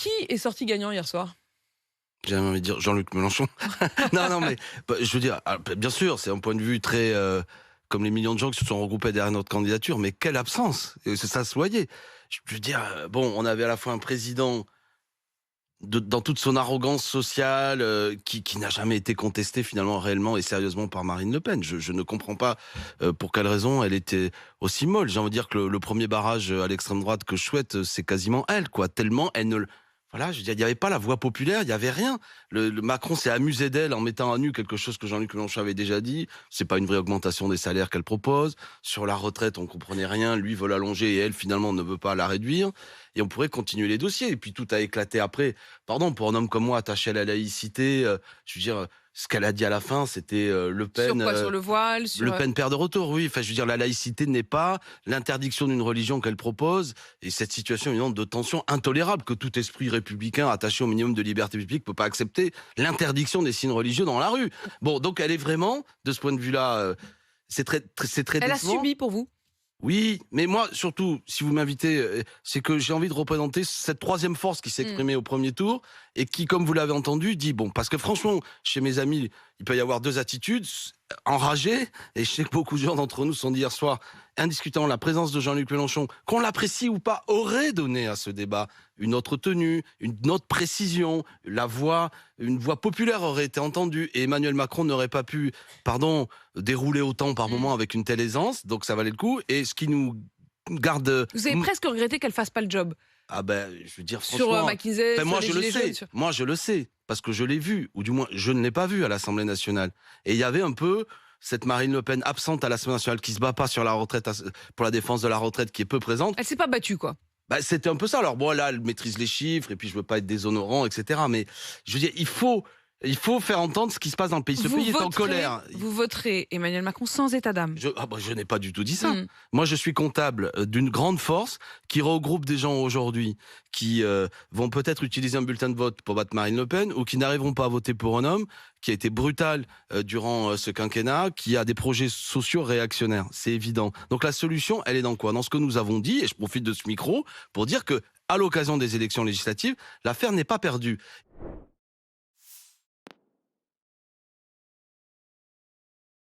Qui est sorti gagnant hier soir? J'ai envie de dire Jean-Luc Mélenchon. Non, mais je veux dire, bien sûr, c'est un point de vue très comme les millions de gens qui se sont regroupés derrière notre candidature, mais quelle absence! Et ça se voyait. Je veux dire, bon, on avait à la fois un président dans toute son arrogance sociale, qui n'a jamais été contesté finalement réellement et sérieusement par Marine Le Pen. Je ne comprends pas pour quelle raison elle était aussi molle. J'ai envie de dire que le premier barrage à l'extrême droite que je souhaite, c'est quasiment elle, quoi. Tellement elle ne... Voilà, je veux dire, il n'y avait pas la voix populaire, il n'y avait rien. Le Macron s'est amusé d'elle en mettant à nu quelque chose que Jean-Luc Mélenchon avait déjà dit. C'est pas une vraie augmentation des salaires qu'elle propose. Sur la retraite, on comprenait rien. Lui veut l'allonger et elle, finalement, ne veut pas la réduire. Et on pourrait continuer les dossiers. Et puis tout a éclaté après. Pardon, pour un homme comme moi, attaché à la laïcité, je veux dire, ce qu'elle a dit à la fin, c'était Le Pen... Sur quoi? Sur le voile? Le Pen perd de retour, oui. Enfin, je veux dire, la laïcité n'est pas l'interdiction d'une religion qu'elle propose. Et cette situation évidemment de tension intolérable que tout esprit républicain attaché au minimum de liberté publique peut pas accepter, l'interdiction des signes religieux dans la rue. Bon, donc elle est vraiment, de ce point de vue-là, c'est très Elle a décevant. subi pour vous? Oui, mais moi, surtout, si vous m'invitez, c'est que j'ai envie de représenter cette troisième force qui s'est exprimée au premier tour et qui, comme vous l'avez entendu, dit bon, parce que franchement, chez mes amis, il peut y avoir deux attitudes, enragées, et je sais que beaucoup de gens d'entre nous se sont dit hier soir, indiscutant la présence de Jean-Luc Mélenchon, qu'on l'apprécie ou pas, aurait donné à ce débat une autre tenue, une autre précision, une voix populaire aurait été entendue, et Emmanuel Macron n'aurait pas pu, pardon, dérouler autant par moment avec une telle aisance, donc ça valait le coup, et ce qui nous garde... Vous avez presque regretté qu'elle fasse pas le job. Ah ben, je veux dire, Sur franchement... McKinsey, ben, sur moi, les je le Gilets sais. jaunes, sur... Moi, je le sais, parce que je l'ai vu, ou du moins, je ne l'ai pas vu à l'Assemblée nationale. Et il y avait un peu cette Marine Le Pen absente à l'Assemblée nationale, qui se bat pas sur la retraite, pour la défense de la retraite, qui est peu présente. Elle s'est pas battue, quoi. Bah, c'était un peu ça. Alors bon, là, elle maîtrise les chiffres, et puis je veux pas être déshonorant, etc. Mais je veux dire, il faut faire entendre ce qui se passe dans le pays. Ce pays est en colère. Vous voterez Emmanuel Macron sans état d'âme. Je n'ai pas du tout dit ça. Moi, je suis comptable d'une grande force qui regroupe des gens aujourd'hui qui vont peut-être utiliser un bulletin de vote pour battre Marine Le Pen ou qui n'arriveront pas à voter pour un homme qui a été brutal durant ce quinquennat, qui a des projets sociaux réactionnaires. C'est évident. Donc la solution, elle est dans quoi? Dans ce que nous avons dit, et je profite de ce micro pour dire que, à l'occasion des élections législatives, l'affaire n'est pas perdue.